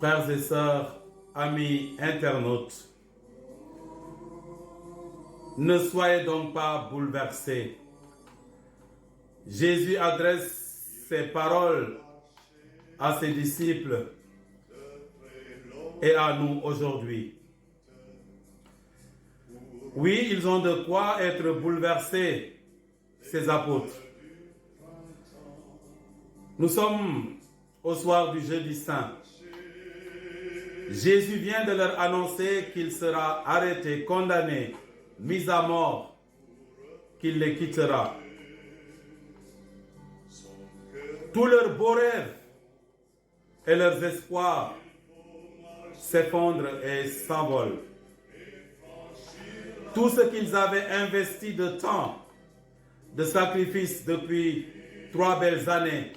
Frères et sœurs, amis internautes, ne soyez donc pas bouleversés. Jésus adresse ses paroles à ses disciples et à nous aujourd'hui. Oui, ils ont de quoi être bouleversés, ces apôtres. Nous sommes au soir du jeudi saint. Jésus vient de leur annoncer qu'il sera arrêté, condamné, mis à mort, qu'il les quittera. Tous leurs beaux rêves et leurs espoirs s'effondrent et s'envolent. Tout ce qu'ils avaient investi de temps, de sacrifice depuis 3 belles années,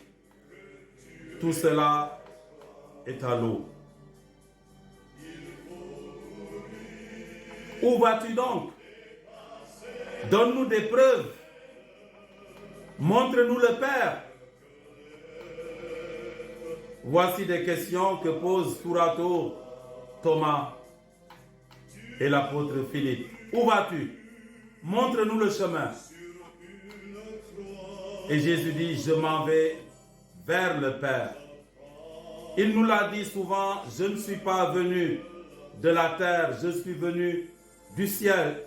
tout cela est à l'eau. Où vas-tu donc? Donne-nous des preuves. Montre-nous le Père. Voici des questions que posent tour à tour Thomas et l'apôtre Philippe. Où vas-tu? Montre-nous le chemin. Et Jésus dit, je m'en vais vers le Père. Il nous l'a dit souvent, je ne suis pas venu de la terre, je suis venu du ciel.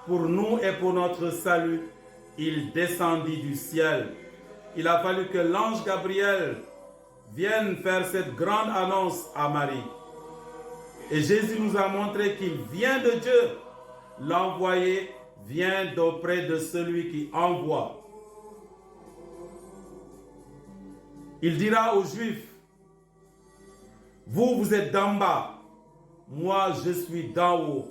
Pour nous et pour notre salut, il descendit du ciel. Il a fallu que l'ange Gabriel vienne faire cette grande annonce à Marie. Et Jésus nous a montré qu'il vient de Dieu. L'envoyé vient d'auprès de celui qui envoie. Il dira aux Juifs, vous êtes d'en bas, moi je suis d'en haut.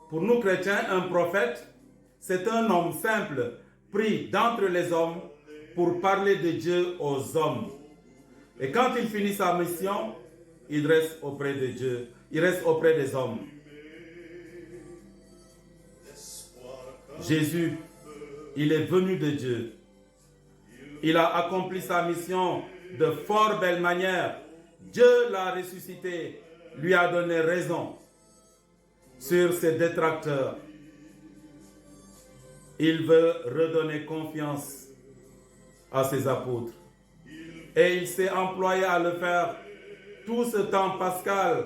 Pour nous chrétiens, un prophète, c'est un homme simple, pris d'entre les hommes pour parler de Dieu aux hommes. Et quand il finit sa mission, il reste auprès de Dieu, il reste auprès des hommes. Jésus, il est venu de Dieu. Il a accompli sa mission de fort belle manière. Dieu l'a ressuscité, lui a donné raison sur ses détracteurs. Il veut redonner confiance à ses apôtres. Et il s'est employé à le faire tout ce temps pascal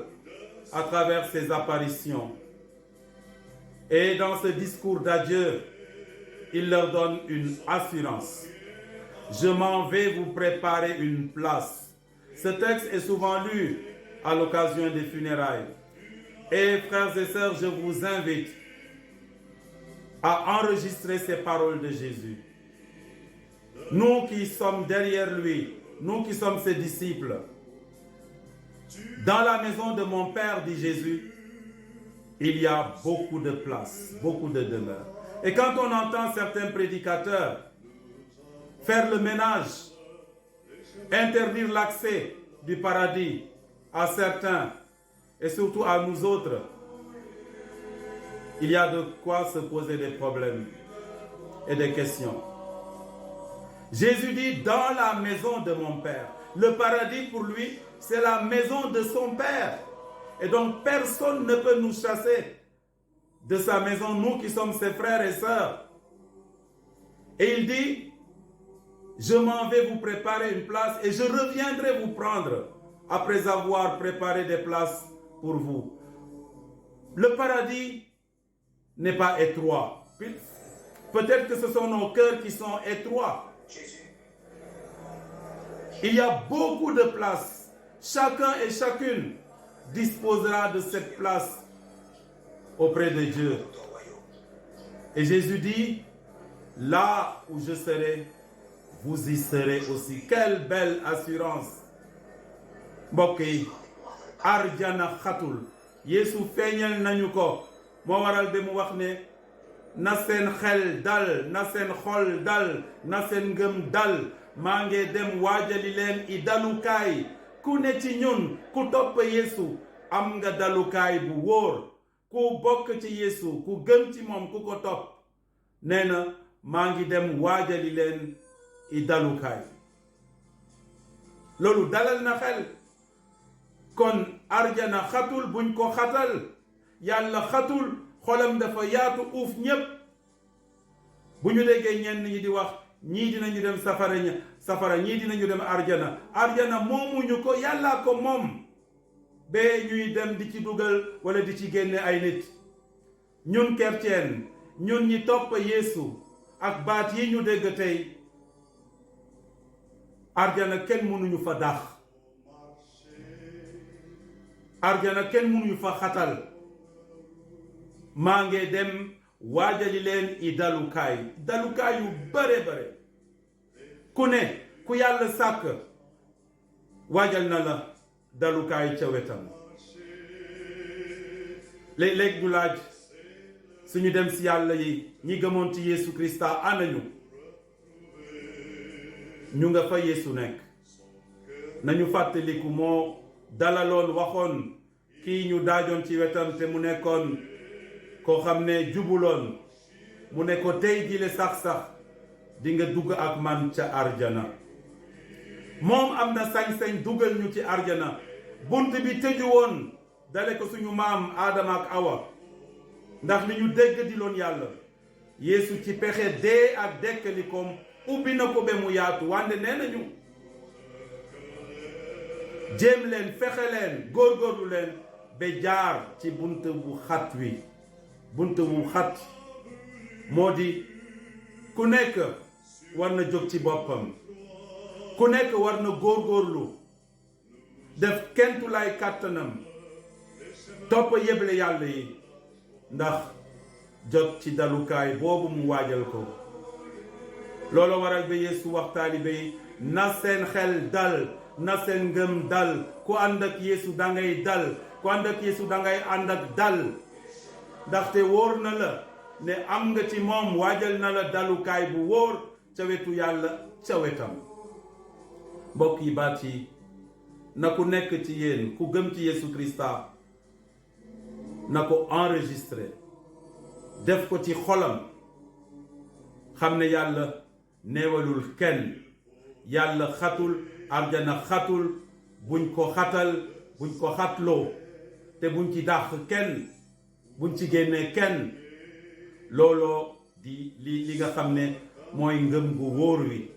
à travers ses apparitions. Et dans ce discours d'adieu, il leur donne une assurance. Je m'en vais vous préparer une place. Ce texte est souvent lu à l'occasion des funérailles. Et frères et sœurs, je vous invite à enregistrer ces paroles de Jésus. Nous qui sommes derrière lui, nous qui sommes ses disciples, dans la maison de mon Père, dit Jésus, il y a beaucoup de place, beaucoup de demeures. Et quand on entend certains prédicateurs faire le ménage, interdire l'accès du paradis à certains, et surtout à nous autres, il y a de quoi se poser des problèmes et des questions. Jésus dit, dans la maison de mon Père. Le paradis pour lui, c'est la maison de son Père. Et donc personne ne peut nous chasser de sa maison, nous qui sommes ses frères et sœurs. Et il dit, je m'en vais vous préparer une place et je reviendrai vous prendre après avoir préparé des places pour vous. Le paradis n'est pas étroit. Peut-être que ce sont nos cœurs qui sont étroits. Il y a beaucoup de places. Chacun et chacune disposera de cette place auprès de Dieu. Et Jésus dit, là où je serai, vous y serez aussi. Quelle belle assurance. Mbokk yi, arjana xatul. Yeesu feeñal nañu ko. Moo waral ba mu wax ne, na seen xel dal, na seen xol dal, na seen ngëm dal. Maa ngi dem waajali leen i dalukaay. Ku ne ci ñun, ku topp Yeesu, am nga dalukaay bu wóor. Ku bokk ci Yeesu, ku gëm ci moom, ku ko topp. Nee na, maa ngi dem waajali leen i dalukaay. Loolu dalal na xel. kon arjana xatul buñ ko xatal. yàlla xatul xolam dafa yaatu uuf ñépp. bu ñu déggee ñenn ñi di wax ñii dinañu dem safara ñii dinañu dem arjana moomuñu ko yàllaa ko moom bee ñuy dem di ci dugal wala di ci génne ay nit. ñun chrétien ñun ñi topp Yeesu ak baat yi ñu dégg tey arjana kenn mënuñu fa dax, arjana kenn mënuñu fa xatal. maa ngi dem waajali leen i dalukaay yu bare ku ne ku yàlla sàkk waajal na la dalukaay ca wetam. léeg-léeg ñu laaj suñu dem si yàlla yi ñi gëmoon ci Yeesu Krista anañu. ñu nga fa Yeesu nekk. nañu fàttaliku moo dalaloon waxoon kii ñu daajoon ci wetam te mu nekkoon koo xam ne jubuloon mu ne ko tey jile sax di nga dugg ak man ca arjana. moom am na sañ-sañ dugal ñu ci arjana. bunt bi tëju woon dale ko suñu maam Aadama ak Awa ndax li ñu dégg di loon yàlla. Yeesu ci pexe dee ak dekkalikoom ubbi na ko ba mu yaatu wante nee nañu jéem leen fexe leen góorgóorlu leen ba jaar ci bunt bu xat wi. bunt wu xat moo di ku nekk war na jóg ci boppam. ku nekk war na góorgóorlu def kentulaay kàttanam topp yeble yàlla yi ndax jot ci dalukaay boobu mu waajal ko. loolu waral ba Yeesu wax taalibe yi na seen xel dal na seen ngëm dal. ku ànd ak Yeesu dangay dal. ku ànd ak Yeesu dangay ànd ak dal. ndaxte wóor na la ne am nga ci moom waajal na la dalukaay bu wóor ca wetu yàlla ca wetam. mbokk yi baat yi na ku nekk ci yéen ku gëm ci Yeesu Krista na ko enregistré def ko ci xolam xam ne yàlla neewalul kenn. yàlla xatul arjana xatul buñ ko xatal buñ ko xatloo te buñ ci dàq kenn buñ ci génnee kenn. looloo di li nga xam ne mooy ngëm gu wóor wi.